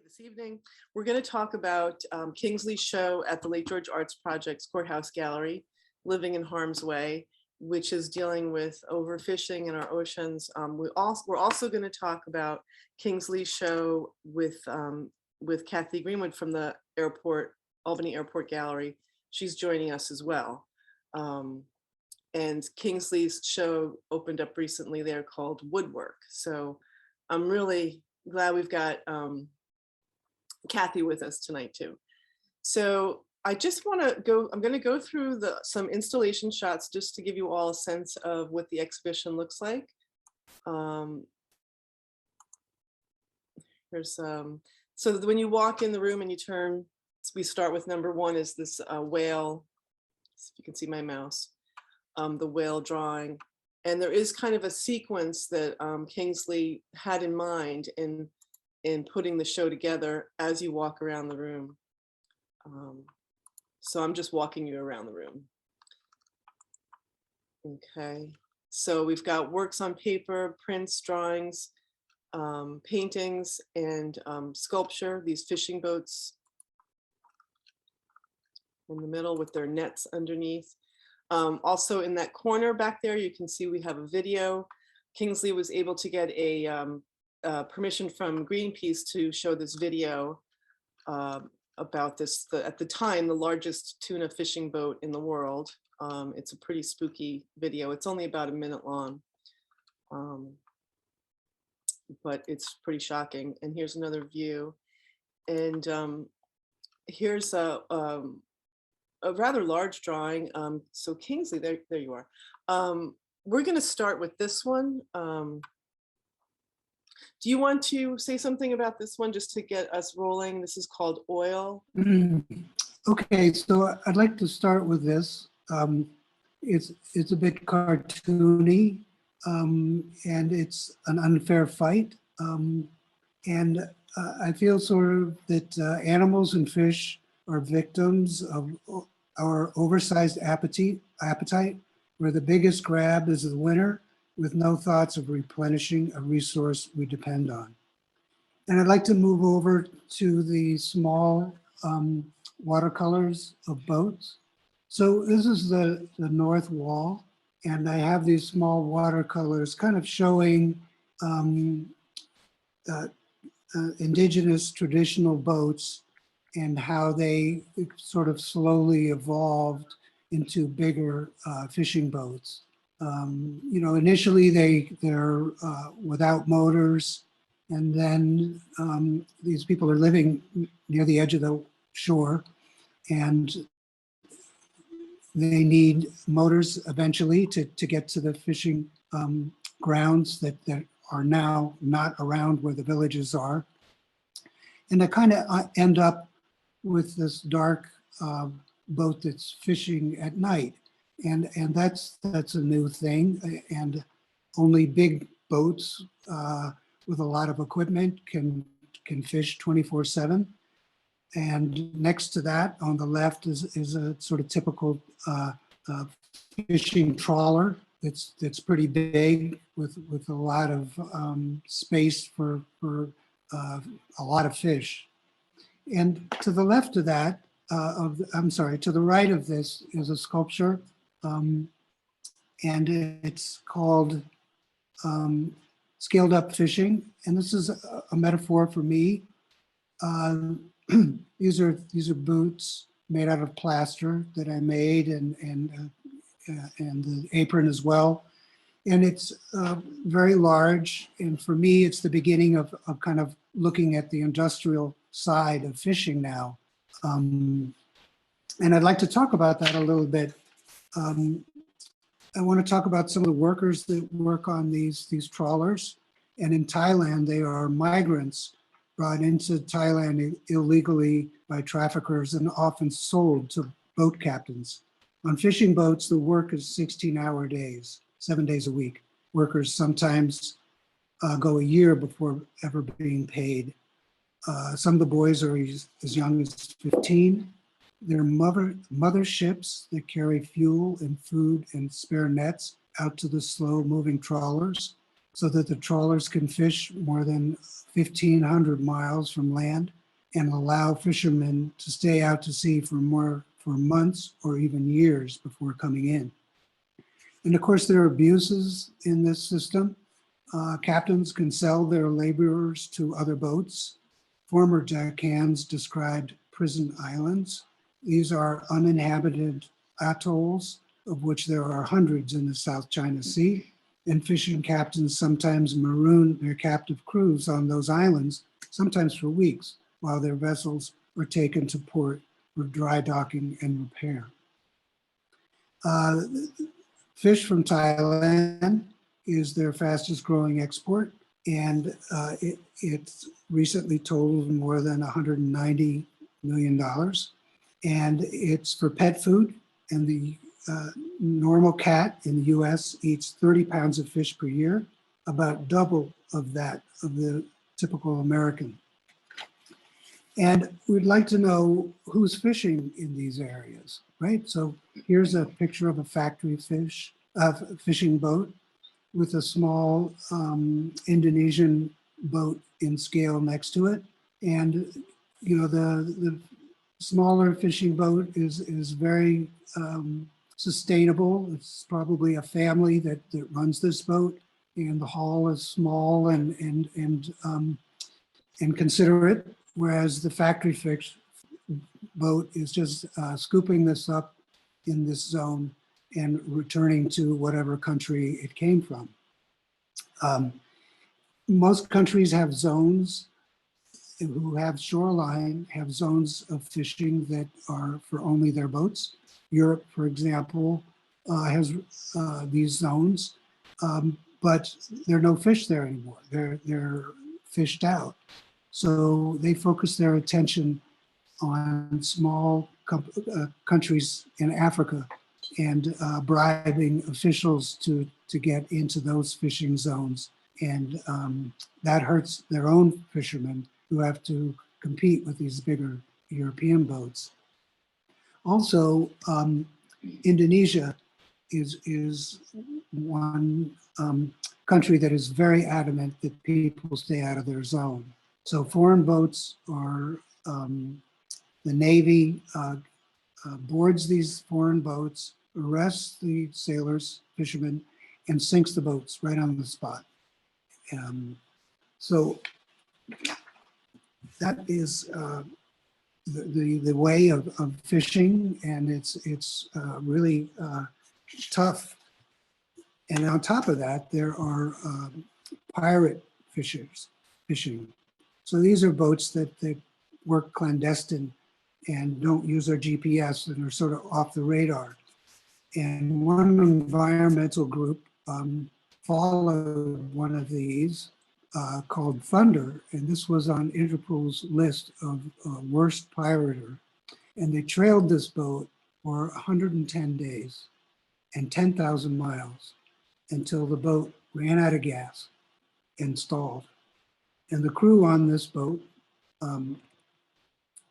This evening, we're going to talk about Kingsley's show at the Lake George Arts Project's Courthouse Gallery, Living in Harm's Way, which is dealing with overfishing in our oceans. We're also going to talk about Kingsley's show with Kathy Greenwood from the Albany Airport Gallery. She's joining us as well. And Kingsley's show opened up recently there called Woodwork. So I'm really glad we've got Kathy with us tonight too. So I just want to I'm going to go through some installation shots just to give you all a sense of what the exhibition looks like. So when you walk in the room and you turn, we start with number one is this whale. If you can see my mouse, the whale drawing. And there is kind of a sequence that Kingsley had in mind in putting the show together as you walk around the room. So I'm just walking you around the room. Okay, so we've got works on paper, prints, drawings, paintings, and sculpture, these fishing boats in the middle with their nets underneath. Also in that corner back there, you can see we have a video. Kingsley was able to get a permission from Greenpeace to show this video about this, at the time, the largest tuna fishing boat in the world. It's a pretty spooky video. It's only about a minute long, but it's pretty shocking. And here's another view. And here's a rather large drawing. So Kingsley, there you are. We're going to start with this one. Do you want to say something about this one just to get us rolling? This is called Oil. Okay, so I'd like to start with this. It's a bit cartoony, and it's an unfair fight. And I feel sort of that animals and fish are victims of our oversized appetite, where the biggest grab is the winner, with no thoughts of replenishing a resource we depend on. And I'd like to move over to the small watercolors of boats. So this is the north wall, and I have these small watercolors kind of showing indigenous traditional boats and how they sort of slowly evolved into bigger fishing boats. You know, initially they're without motors, and then these people are living near the edge of the shore, and they need motors eventually to get to the fishing grounds that are now not around where the villages are. And they kind of end up with this dark boat that's fishing at night. And that's a new thing, and only big boats with a lot of equipment can fish 24/7. And next to that, on the left, is a sort of typical fishing trawler that's pretty big with a lot of space for a lot of fish. And to the left of that, to the right of this is a sculpture. And it's called Scaled Up Fishing. And this is a metaphor for me. These are boots made out of plaster that I made, and the apron as well. And it's very large. And for me, it's the beginning of kind of looking at the industrial side of fishing now. And I'd like to talk about that a little bit. I want to talk about some of the workers that work on these trawlers. And in Thailand, they are migrants brought into Thailand illegally by traffickers and often sold to boat captains. On fishing boats, the work is 16-hour days, 7 days a week. Workers sometimes go a year before ever being paid. Some of the boys are as young as 15. They're mother ships that carry fuel and food and spare nets out to the slow-moving trawlers. so that the trawlers can fish more than 1,500 miles from land and allow fishermen to stay out to sea for months or even years before coming in. And of course, there are abuses in this system. Captains can sell their laborers to other boats. Former deckhands described prison islands. These are uninhabited atolls, of which there are hundreds in the South China Sea. And fishing captains sometimes maroon their captive crews on those islands, sometimes for weeks, while their vessels are taken to port for dry docking and repair. Fish from Thailand is their fastest growing export, and it's recently totaled more than $190 million. And it's for pet food, and the normal cat in the US eats 30 pounds of fish per year, about double of that of the typical American. And we'd like to know who's fishing in these areas, right? So here's a picture of a factory fishing boat with a small Indonesian boat in scale next to it. And you know, the smaller fishing boat is very sustainable. It's probably a family that runs this boat, and the hull is small and considerate, whereas the factory fish boat is just scooping this up in this zone and returning to whatever country it came from. Most countries have zones who have shoreline, have zones of fishing that are for only their boats. Europe, for example, has these zones, but there are no fish there anymore. They're fished out. So they focus their attention on small countries in Africa and bribing officials to get into those fishing zones. And that hurts their own fishermen who have to compete with these bigger European boats. Also, Indonesia is one country that is very adamant that people stay out of their zone. So foreign boats are, the Navy boards these foreign boats, arrests the sailors, fishermen, and sinks the boats right on the spot. So that is the way of fishing, and it's really tough. And on top of that, there are pirate fishing. So these are boats that work clandestine and don't use their GPS and are sort of off the radar. And one environmental group followed one of these called Thunder, and this was on Interpol's list of worst pirater. And they trailed this boat for 110 days and 10,000 miles until the boat ran out of gas and stalled. And the crew on this boat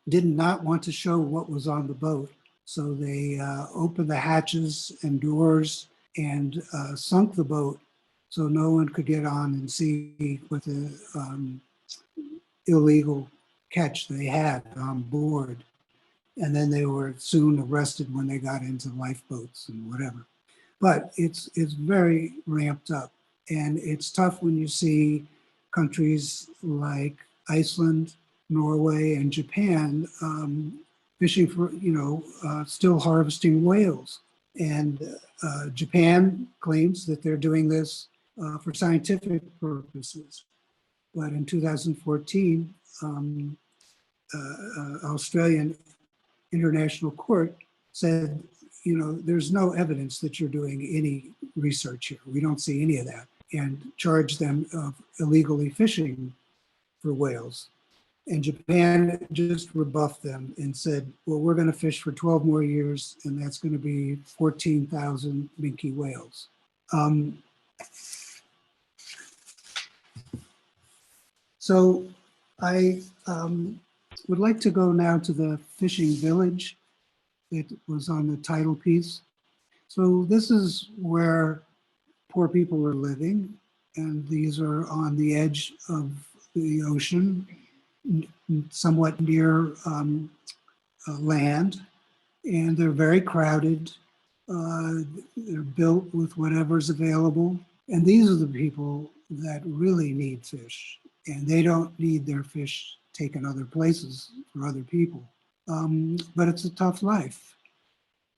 did not want to show what was on the boat. So they opened the hatches and doors and sunk the boat so no one could get on and see what the illegal catch they had on board. And then they were soon arrested when they got into lifeboats and whatever. But it's very ramped up. And it's tough when you see countries like Iceland, Norway, and Japan fishing for, still harvesting whales. And Japan claims that they're doing this for scientific purposes. But in 2014, Australian International Court said, there's no evidence that you're doing any research here. We don't see any of that, and charged them of illegally fishing for whales. And Japan just rebuffed them and said, well, we're going to fish for 12 more years, and that's going to be 14,000 minke whales. So I would like to go now to the fishing village. It was on the title piece. So this is where poor people are living. and these are on the edge of the ocean, somewhat near land, and they're very crowded. They're built with whatever's available. And these are the people that really need fish, and they don't need their fish taken other places for other people. But it's a tough life.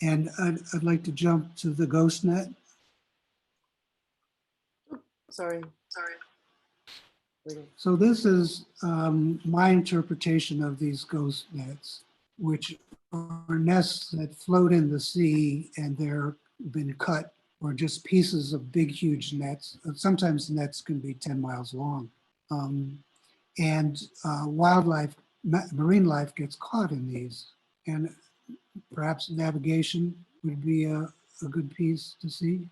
And I'd like to jump to the ghost net. Sorry. So this is my interpretation of these ghost nets, which are nests that float in the sea and they're been cut, or just pieces of big, huge nets. Sometimes nets can be 10 miles long. And wildlife, marine life gets caught in these. And perhaps navigation would be a good piece to see.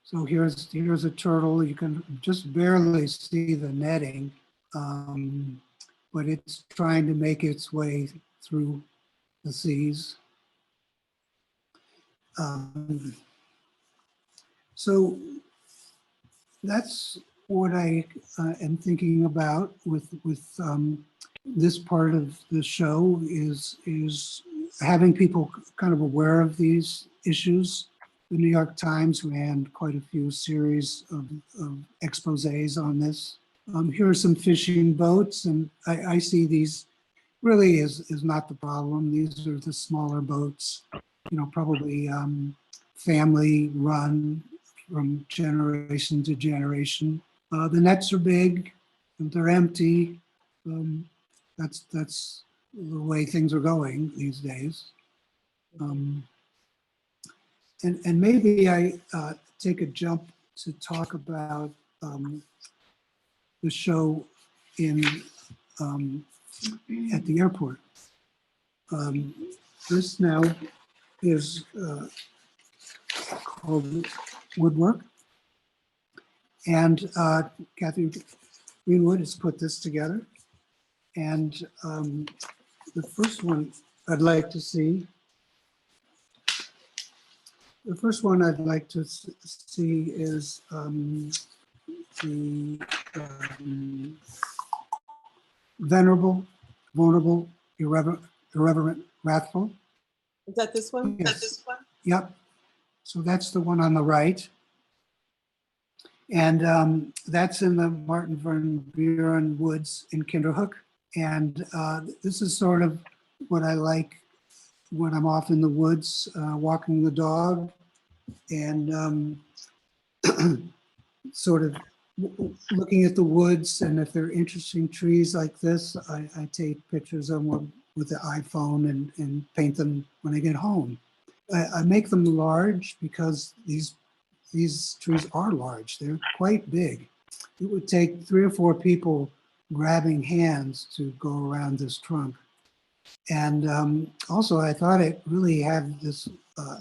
So here's a turtle. You can just barely see the netting, but it's trying to make its way through the seas. So that's what I am thinking about with this part of the show is having people kind of aware of these issues. The New York Times ran quite a few series of exposés on this. Here are some fishing boats, and I see these really is not the problem. These are the smaller boats, probably family run from generation to generation. The nets are big, and they're empty. That's the way things are going these days. And maybe I take a jump to talk about the show in at the airport. This now is called Woodwork, and Kathy Greenwood has put this together. And the first one I'd like to see. The first one I'd like to see is the venerable, vulnerable, irreverent, wrathful. Is that this one? Yes. Is that this one? Yep. So that's the one on the right. And that's in the Martin Van Buren Woods in Kinderhook. And this is sort of what I like when I'm off in the woods, walking the dog, and sort of looking at the woods. And if there are interesting trees like this, I take pictures of them with the iPhone and paint them when I get home. I make them large because these trees are large. They're quite big. It would take 3 or 4 people grabbing hands to go around this trunk. And also I thought it really had this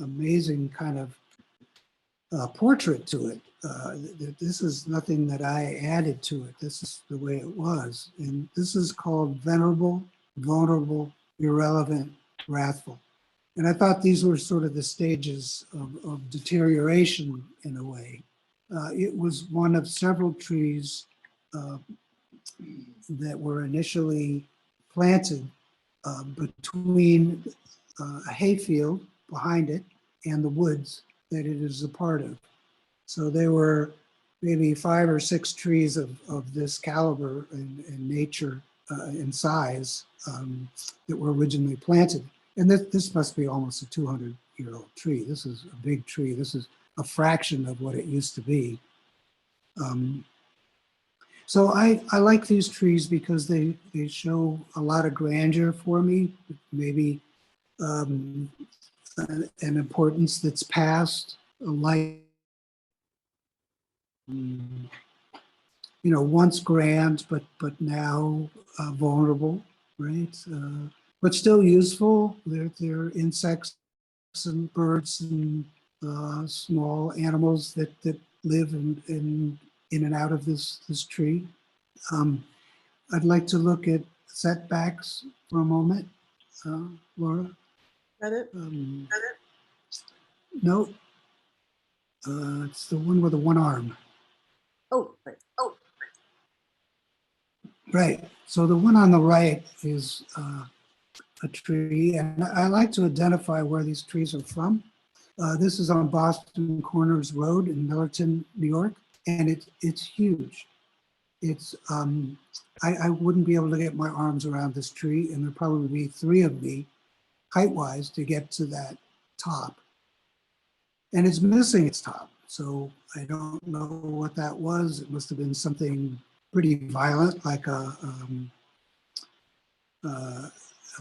amazing kind of portrait to it. This is nothing that I added to it. This is the way it was. And this is called Venerable, Vulnerable, Irrelevant, Wrathful. And I thought these were sort of the stages of deterioration in a way. It was one of several trees that were initially planted between a hayfield behind it and the woods that it is a part of. So there were maybe 5 or 6 trees of this caliber and nature and size that were originally planted. And this must be almost a 200-year-old tree. This is a big tree. This is a fraction of what it used to be. So I like these trees because they show a lot of grandeur for me, maybe an importance that's past, like, once grand, but now vulnerable, right? But still useful. They're insects and birds and small animals that live in and out of this tree. I'd like to look at setbacks for a moment, Laura. Got it? No, it's the one with the one arm. Oh, right. Right. So the one on the right is a tree, and I like to identify where these trees are from. This is on Boston Corners Road in Millerton, New York, and it's huge. It's I wouldn't be able to get my arms around this tree, and there'd probably be three of me, height-wise, to get to that top. And it's missing its top, so I don't know what that was. It must have been something pretty violent, like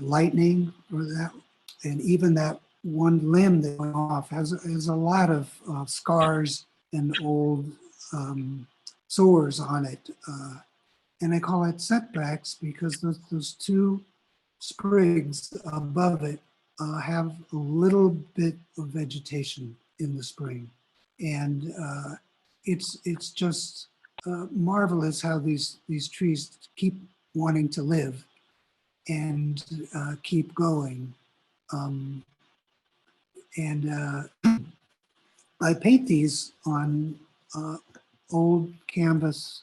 lightning or that. And even that one limb that went off has a lot of scars and old sores on it. And I call it setbacks because those two sprigs above it have a little bit of vegetation in the spring. And it's just marvelous how these trees keep wanting to live and keep going. And I paint these on old canvas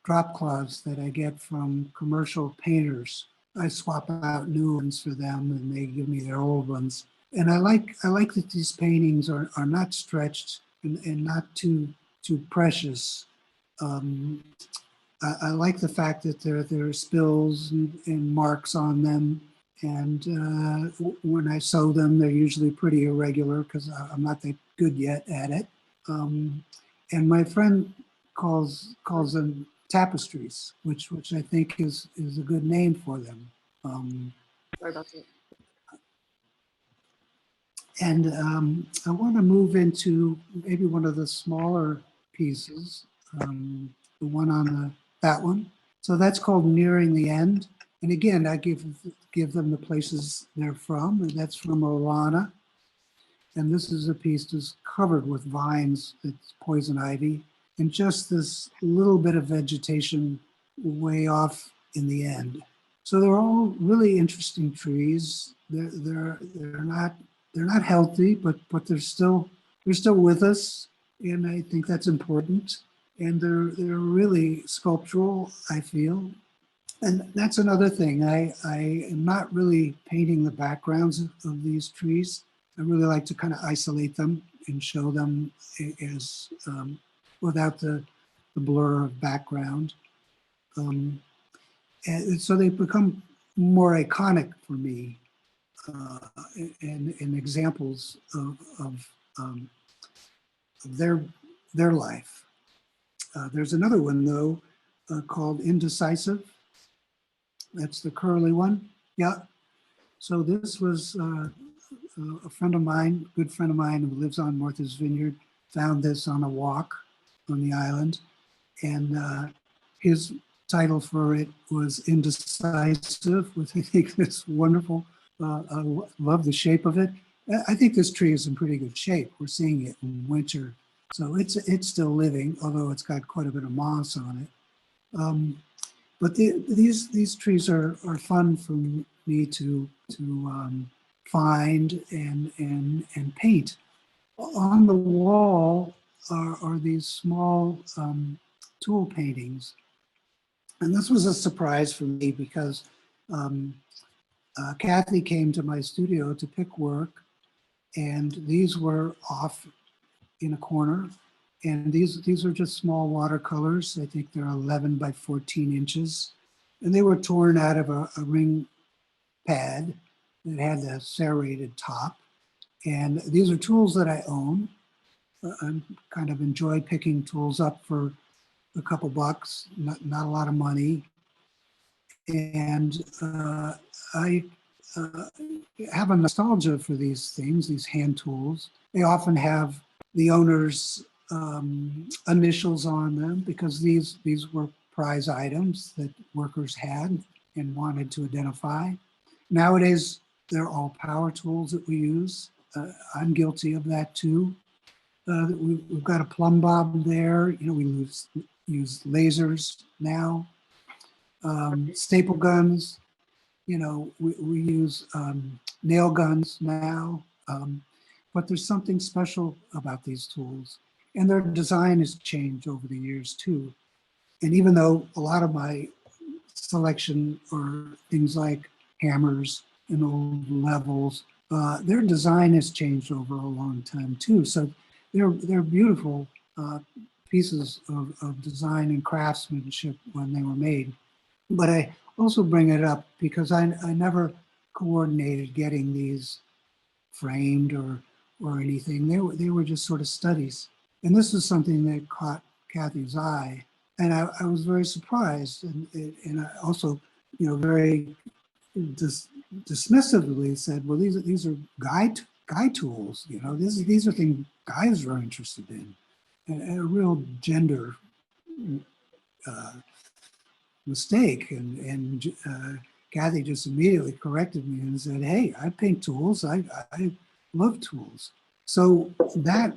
drop cloths that I get from commercial painters. I swap out new ones for them and they give me their old ones. And I like that these paintings are not stretched and not too precious. I like the fact that there are spills and marks on them. And when I sew them, they're usually pretty irregular because I'm not that good yet at it. And my friend calls them tapestries, which I think is a good name for them. Sorry about that. And I want to move into maybe one of the smaller pieces, the one on that one. So that's called Nearing the End. And again, I give them the places they're from, and that's from Orana. And this is a piece that's covered with vines, it's poison ivy, and just this little bit of vegetation way off in the end. So they're all really interesting trees. They're not healthy, but they're still with us, and I think that's important. And they're really sculptural, I feel. And that's another thing. I am not really painting the backgrounds of these trees. I really like to kind of isolate them and show them as without the blur of background. And so they become more iconic for me and examples of their life. There's another one though called Indecisive. That's the curly one. Yeah. So this was a friend of mine, good friend of mine who lives on Martha's Vineyard, found this on a walk on the island. And his title for it was Indecisive, which I think is wonderful. I love the shape of it. I think this tree is in pretty good shape. We're seeing it in winter. So it's still living, although it's got quite a bit of moss on it. But these trees are fun for me to find and paint. On the wall are these small tool paintings, and this was a surprise for me because Kathy came to my studio to pick work, and these were off in a corner. And these are just small watercolors. I think they're 11 by 14 inches. And they were torn out of a ring pad that had a serrated top. And these are tools that I own. I kind of enjoy picking tools up for a couple bucks, not a lot of money. And I have a nostalgia for these things, these hand tools. They often have the owner's initials on them because these were prize items that workers had and wanted to identify. Nowadays, they're all power tools that we use. I'm guilty of that too. We've got a plumb bob there. You know, we use lasers now. Staple guns. You know, we use nail guns now. but there's something special about these tools. And their design has changed over the years too. And even though a lot of my selection are things like hammers and old levels, their design has changed over a long time too. So they're beautiful pieces of design and craftsmanship when they were made. But I also bring it up because I never coordinated getting these framed or anything. They were just sort of studies. And this is something that caught Kathy's eye. And I was very surprised and I also, very dismissively said, well, these are guy tools, these are things guys are interested in. And a real gender mistake. And Kathy just immediately corrected me and said, hey, I paint tools. I love tools. So that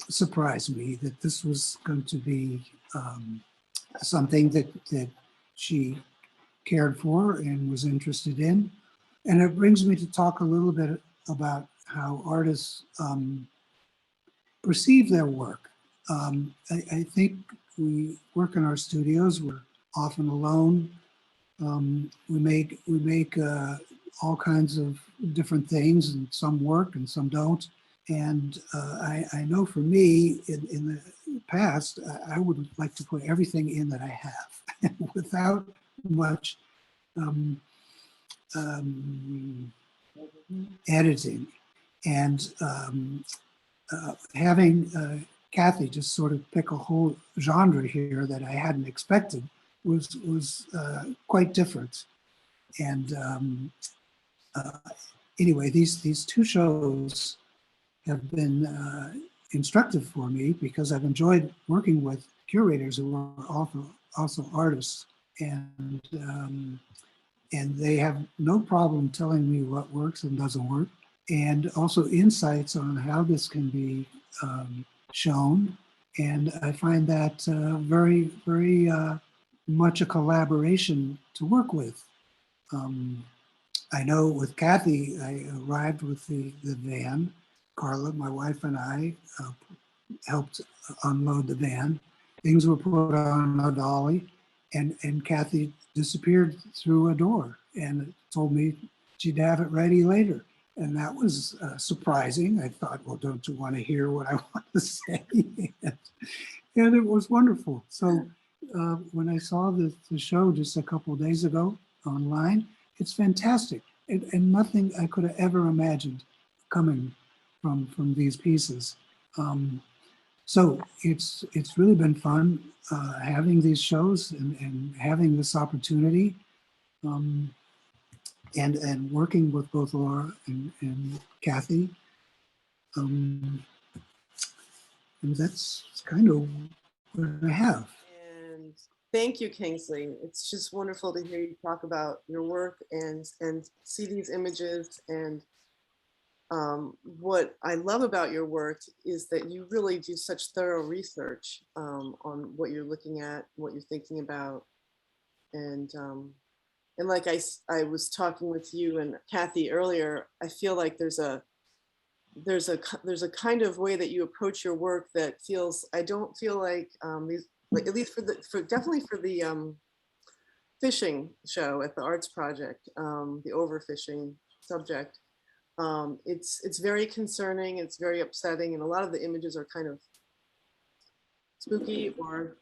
surprised me that this was going to be something that she cared for and was interested in. And it brings me to talk a little bit about how artists perceive their work. I think we work in our studios, we're often alone. We make all kinds of different things, and some work and some don't. And I know for me, in the past, I would like to put everything in that I have without much editing. And having Kathy just sort of pick a whole genre here that I hadn't expected was quite different. And anyway, these two shows have been instructive for me because I've enjoyed working with curators who are also artists, and they have no problem telling me what works and doesn't work, and also insights on how this can be shown. And I find that very, very much a collaboration to work with. I know with Kathy, I arrived with the van. Carla, my wife, and I helped unload the van. Things were put on a dolly, and Kathy disappeared through a door and told me she'd have it ready later. And that was surprising. I thought, well, don't you want to hear what I want to say? And it was wonderful. So when I saw the show just a couple of days ago online, it's fantastic. And nothing I could have ever imagined coming from these pieces. So it's really been fun having these shows and having this opportunity. And working with both Laura and Kathy. And that's kind of what I have. And thank you, Kingsley. It's just wonderful to hear you talk about your work and see these images. And what I love about your work is that you really do such thorough research on what you're looking at, what you're thinking about. And like I was talking with you and Kathy earlier, I feel like there's a kind of way that you approach your work that feels, I don't feel like these, like at least definitely for the fishing show at the Arts Project, the overfishing subject. It's very concerning, it's very upsetting, and a lot of the images are kind of spooky or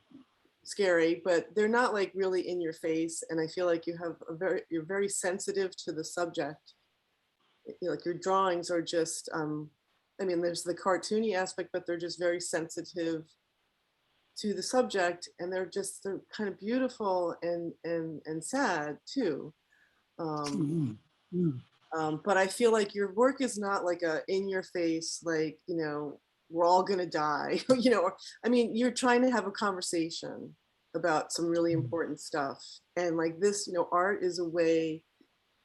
scary, but they're not like really in your face. And I feel like you're very sensitive to the subject. Like your drawings are just, I mean, there's the cartoony aspect, but they're just very sensitive to the subject, and they're kind of beautiful and sad too. But I feel like your work is not like a in your face, like, we're all gonna die, or, I mean, you're trying to have a conversation about some really important stuff. And like this, art is a way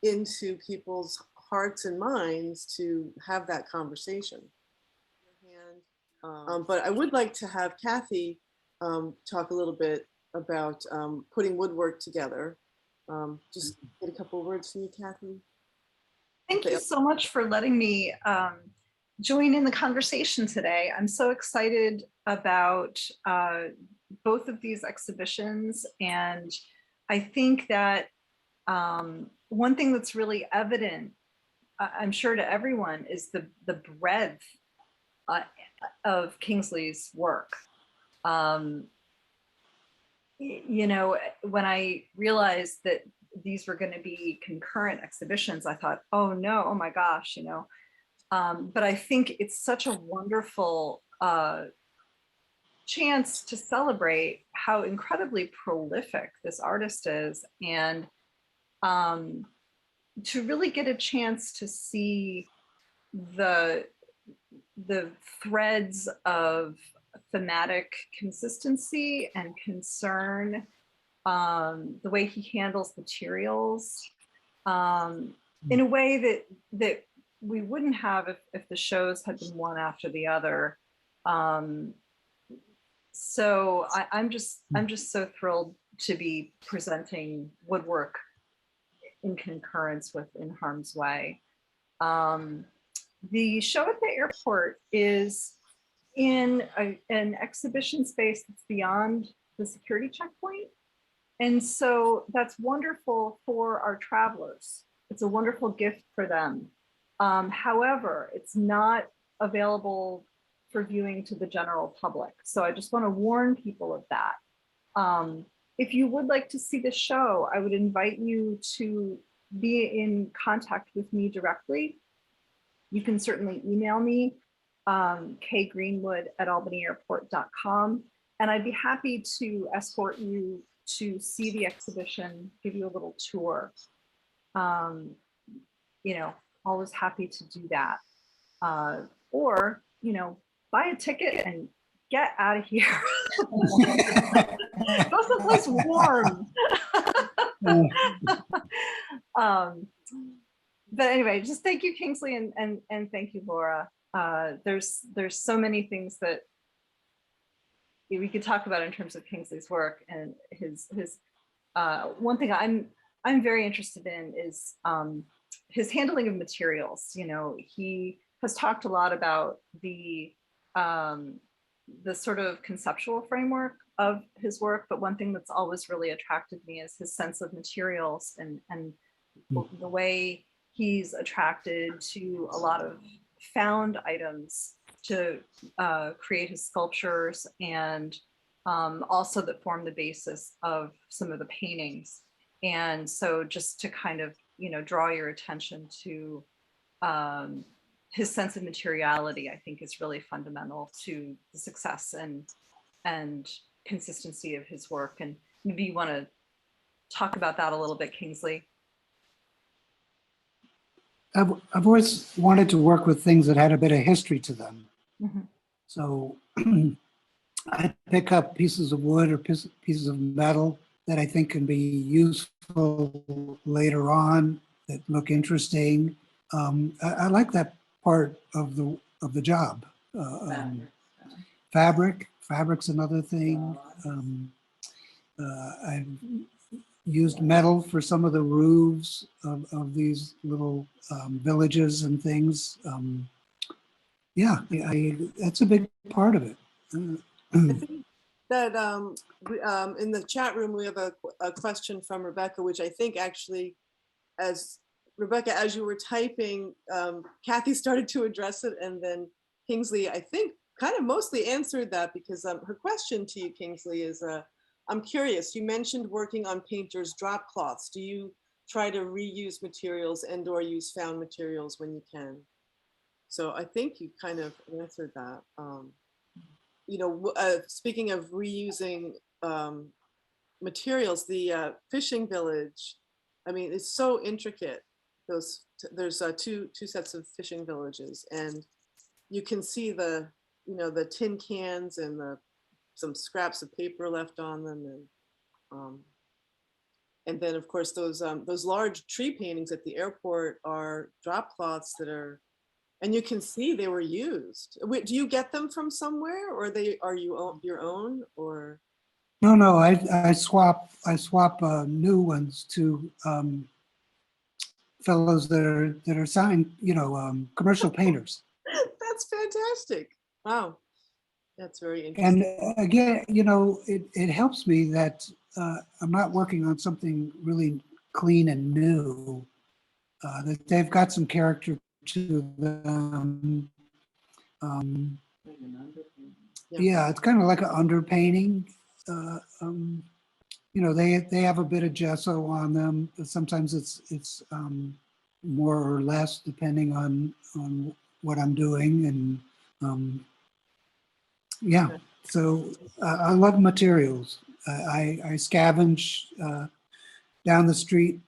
into people's hearts and minds to have that conversation. But I would like to have Kathy talk a little bit about putting woodwork together. Just get a couple of words from you, Kathy. Thank you so much for letting me join in the conversation today. I'm so excited about both of these exhibitions. And I think that one thing that's really evident, I'm sure to everyone, is the breadth of Kingsley's work. You know, when I realized that these were going to be concurrent exhibitions, I thought, oh no, oh my gosh, you know. But I think it's such a wonderful chance to celebrate how incredibly prolific this artist is, and to really get a chance to see the threads of thematic consistency and concern, the way he handles materials, in a way that we wouldn't have if the shows had been one after the other. So I'm just so thrilled to be presenting woodwork in concurrence with In Harm's Way. The show at the airport is in an exhibition space that's beyond the security checkpoint. And so that's wonderful for our travelers. It's a wonderful gift for them. However, it's not available for viewing to the general public. So I just want to warn people of that. If you would like to see the show, I would invite you to be in contact with me directly. You can certainly email me, kgreenwood@albany-airport.com, and I'd be happy to escort you to see the exhibition, give you a little tour. You know, always happy to do that. Or, you know, buy a ticket and get out of here. Go someplace warm. But anyway, just thank you, Kingsley, and thank you, Laura. There's so many things that we could talk about in terms of Kingsley's work, and his one thing I'm very interested in is his handling of materials. You know, he has talked a lot about the sort of conceptual framework of his work, but one thing that's always really attracted me is his sense of materials and the way he's attracted to a lot of found items to create his sculptures, and also that form the basis of some of the paintings. And so just to kind of, you know, draw your attention to his sense of materiality, I think is really fundamental to the success and consistency of his work. And maybe you want to talk about that a little bit, Kingsley. I've always wanted to work with things that had a bit of history to them. Mm-hmm. So I pick up pieces of wood or pieces of metal that I think can be useful later on, that look interesting. I like that part of the job. Fabric's another thing. I've used metal for some of the roofs of these little villages and things. Yeah, that's a big part of it. I think that in the chat room, we have a question from Rebecca, which I think actually, as Rebecca, as you were typing, Kathy started to address it, and then Kingsley, I think, kind of mostly answered that, because her question to you, Kingsley, is, I'm curious, you mentioned working on painters' drop cloths. Do you try to reuse materials and or use found materials when you can? So I think you kind of answered that. You know, speaking of reusing materials, the fishing village, I mean, it's so intricate. There's two sets of fishing villages, and you can see the, you know, the tin cans and some scraps of paper left on them, and then of course those large tree paintings at the airport are drop cloths that are, and you can see they were used. Wait, do you get them from somewhere, or are you your own, or? No, I swap new ones to fellows that are signed, you know, commercial painters. That's fantastic. Wow. That's very interesting. And again, it helps me that I'm not working on something really clean and new, that they've got some character to them. Yeah, it's kind of like an underpainting. They have a bit of gesso on them, but sometimes it's more or less depending on what I'm doing. And yeah, so I love materials. I scavenge down the street.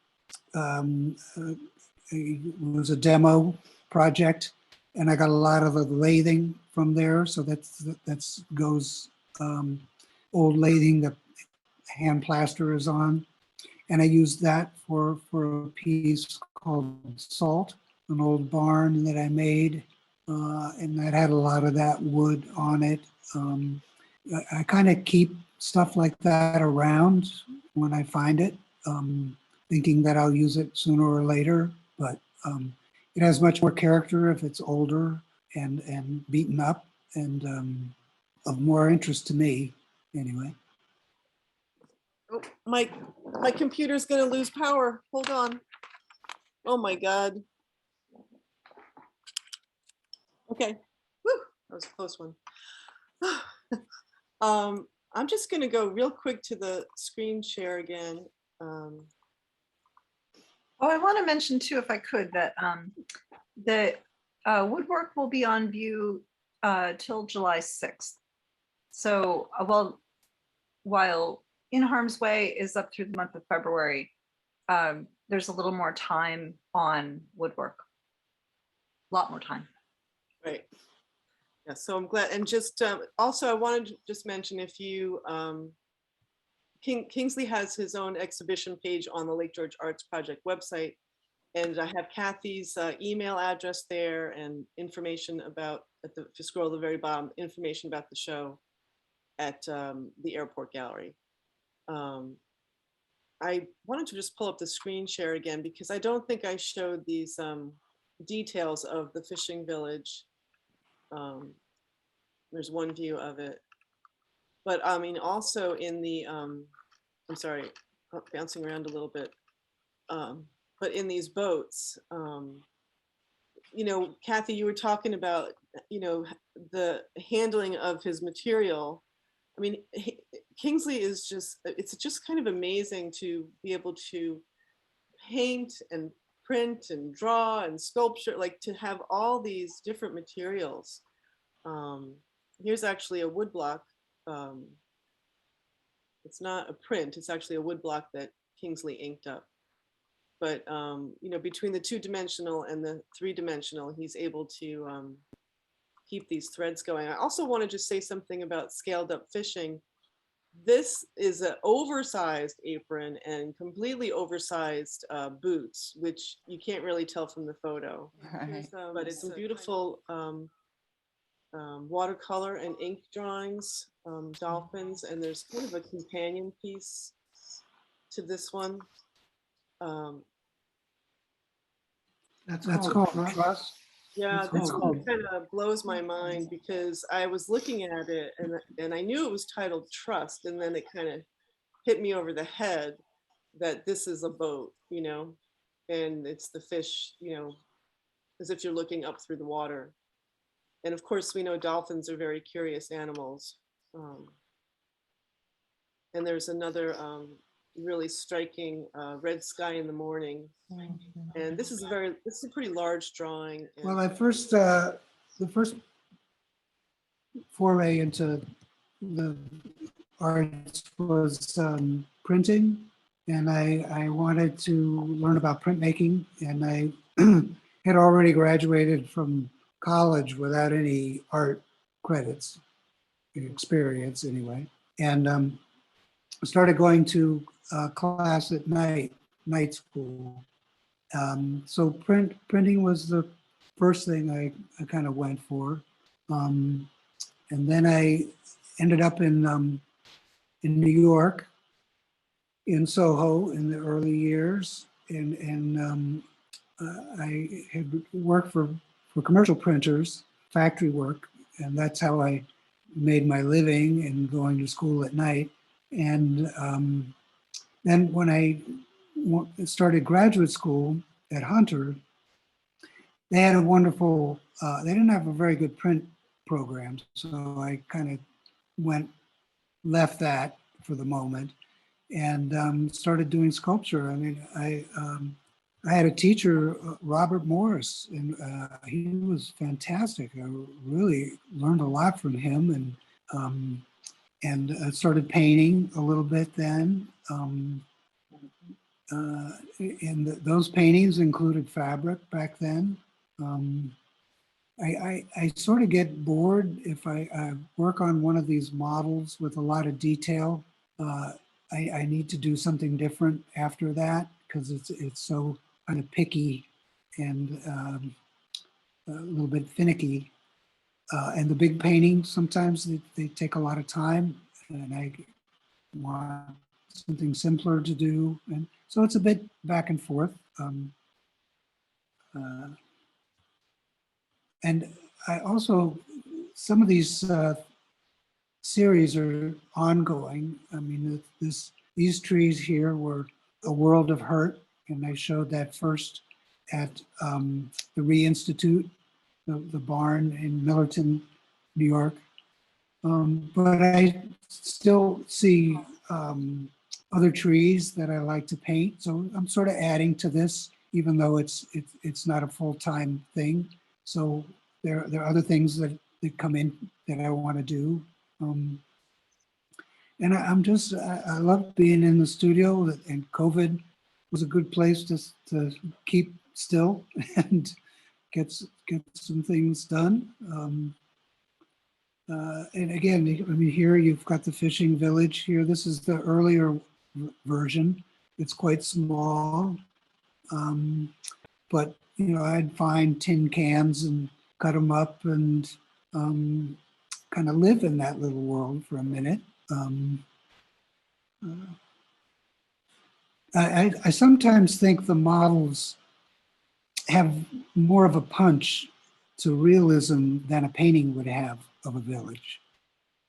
It was a demo project, and I got a lot of the lathing from there. So that's goes old lathing that hand plaster is on, and I used that for a piece called Salt, an old barn that I made, and that had a lot of that wood on it. I kind of keep stuff like that around when I find it, thinking that I'll use it sooner or later, but it has much more character if it's older and beaten up and of more interest to me anyway. Oh, my computer's gonna lose power. Hold on. Oh my God. Okay. Woo, that was a close one. I'm just gonna go real quick to the screen share again. Oh, I want to mention too, if I could, that the woodwork will be on view till July 6th. So while In Harm's Way is up through the month of February, there's a little more time on woodwork. A lot more time. Right. Yeah, so I'm glad. And just also, I wanted to just mention, if you, Kingsley has his own exhibition page on the Lake George Arts Project website. And I have Kathy's email address there and information about, if you scroll to the very bottom, information about the show at the Airport Gallery. I wanted to just pull up the screen share again, because I don't think I showed these details of the fishing village. There's one view of it, but I mean, also in the, I'm sorry, bouncing around a little bit, but in these boats, Kathy, you were talking about, the handling of his material. I mean, Kingsley is it's just kind of amazing to be able to paint and print and draw and sculpture, like to have all these different materials. Here's actually a woodblock. It's not a print, it's actually a woodblock that Kingsley inked up. But, between the 2-dimensional and the 3-dimensional, he's able to keep these threads going. I also want to just say something about scaled up fishing. This is an oversized apron and completely oversized boots, which you can't really tell from the photo. Right. But it's some beautiful watercolor and ink drawings, dolphins, and there's kind of a companion piece to this one. That's called Trust. Yeah, this one kind of blows my mind, because I was looking at it and I knew it was titled Trust, and then it kind of hit me over the head that this is a boat, and it's the fish, as if you're looking up through the water. And of course, we know dolphins are very curious animals. And there's another really striking red sky in the morning. And this is a pretty large drawing. Well, the first foray into the arts was printing, and I wanted to learn about printmaking, and I had already graduated from college without any art credits, experience anyway, and I started going to class at night school. So printing was the first thing I kind of went for. And then I ended up in New York, in Soho in the early years. And I had worked for commercial printers factory work, and that's how I made my living and going to school at night. And then when I started graduate school at Hunter, they had a wonderful, they didn't have a very good print program. So I kind of left that for the moment and started doing sculpture. I mean, I had a teacher, Robert Morris, and he was fantastic. I really learned a lot from him, and started painting a little bit then. And those paintings included fabric back then. I sort of get bored if I work on one of these models with a lot of detail. I need to do something different after that because it's so kind of picky and a little bit finicky. And the big paintings, sometimes they take a lot of time, and I want something simpler to do. And so it's a bit back and forth. And I also, some of these series are ongoing. I mean, these trees here were a world of hurt, and I showed that first at the Re-Institute, the barn in Millerton, New York. But I still see other trees that I like to paint. So I'm sort of adding to this, even though it's not a full-time thing. So there are other things that come in that I want to do. And I love being in the studio, and COVID was a good place to keep still and get some things done. And again, I mean, here you've got the fishing village here. This is the earlier version. It's quite small, but you know, I'd find tin cans and cut them up and kind of live in that little world for a minute. I sometimes think the models have more of a punch to realism than a painting would have of a village.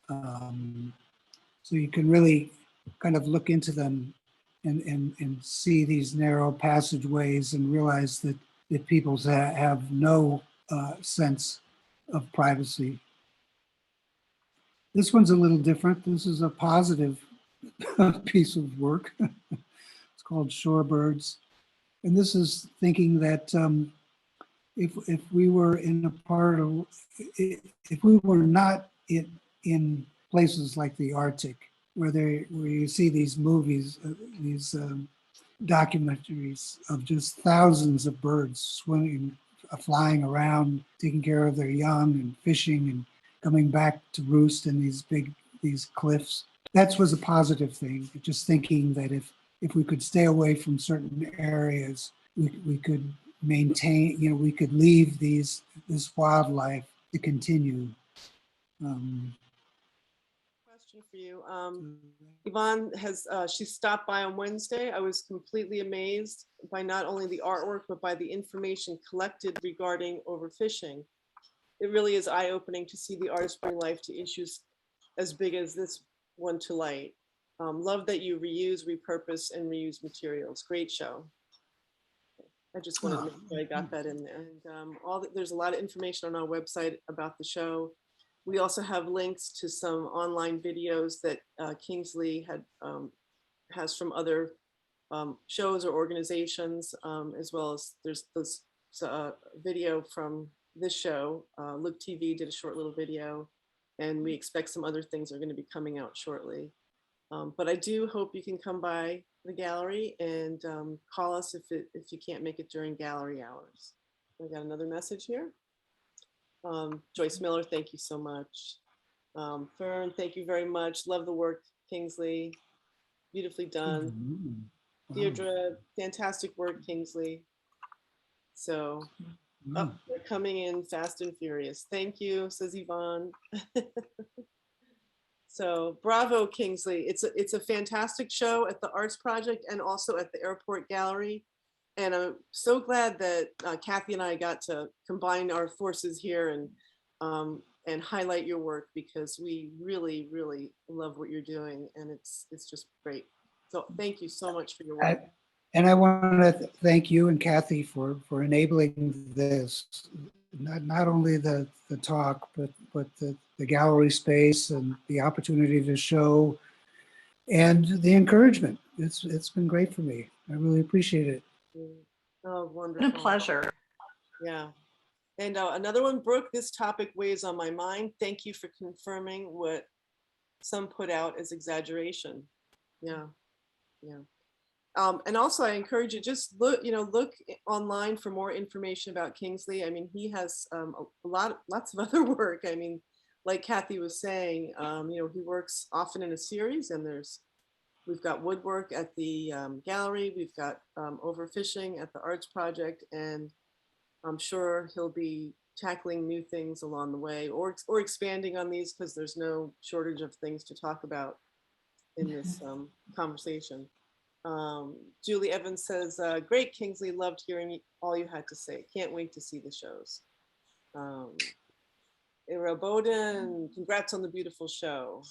So you can really kind of look into them and see these narrow passageways and realize that people have no sense of privacy. This one's a little different. This is a positive piece of work. It's called Shorebirds. And this is thinking that if we were in a part of, if we were not in places like the Arctic, where you see these movies, these documentaries of just thousands of birds swimming, flying around, taking care of their young and fishing and coming back to roost in these cliffs. That was a positive thing. Just thinking that if we could stay away from certain areas, we could maintain, you know, we could leave this wildlife to continue. Question for you. Yvonne has, she stopped by on Wednesday. I was completely amazed by not only the artwork, but by the information collected regarding overfishing. It really is eye-opening to see the artist bring life to issues as big as this one to light. Love that you reuse, repurpose, and reuse materials. Great show. I just wanted to make sure I got that in there. And there's a lot of information on our website about the show. We also have links to some online videos that Kingsley has from other shows or organizations, as well as there's this video from this show. Look TV did a short little video, and we expect some other things are going to be coming out shortly. But I do hope you can come by the gallery and call us if you can't make it during gallery hours. We got another message here. Joyce Miller, thank you so much. Fern, thank you very much. Love the work, Kingsley. Beautifully done. Wow. Deirdre, fantastic work, Kingsley. So, they're coming in fast and furious. Thank you, says Yvonne. So bravo, Kingsley. It's a fantastic show at the Arts Project and also at the Airport Gallery. And I'm so glad that Kathy and I got to combine our forces here and and highlight your work, because we really, really love what you're doing, and it's just great. So thank you so much for your work. And I want to thank you and Kathy for enabling this. Not only the talk, but the gallery space and the opportunity to show and the encouragement. It's been great for me. I really appreciate it. Oh, It's wonderful. been a pleasure. Yeah. And another one, Brooke, this topic weighs on my mind. Thank you for confirming what some put out as exaggeration. Yeah, yeah. And also I encourage you, just look online for more information about Kingsley. I mean, he has lots of other work. I mean, like Kathy was saying, he works often in a series, and we've got woodwork at the gallery, we've got overfishing at the arts project, and I'm sure he'll be tackling new things along the way, or expanding on these, because there's no shortage of things to talk about in this conversation. Julie Evans says, great, Kingsley, loved hearing all you had to say. Can't wait to see the shows. Ira Bowden, congrats on the beautiful show.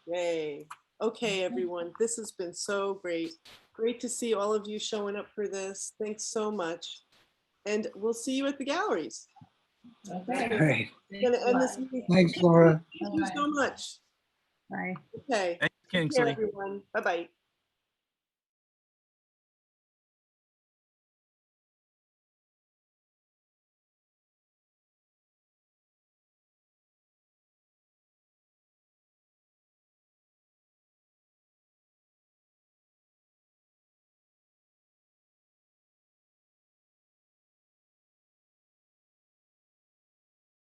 Yay. Okay, everyone, this has been so great. Great to see all of you showing up for this. Thanks so much. And we'll see you at the galleries. Okay. Great. Gonna end this meeting. Thanks, Laura. Thank you so much. Bye. Okay. Thanks, Take care, Kingsley. everyone. Bye-bye.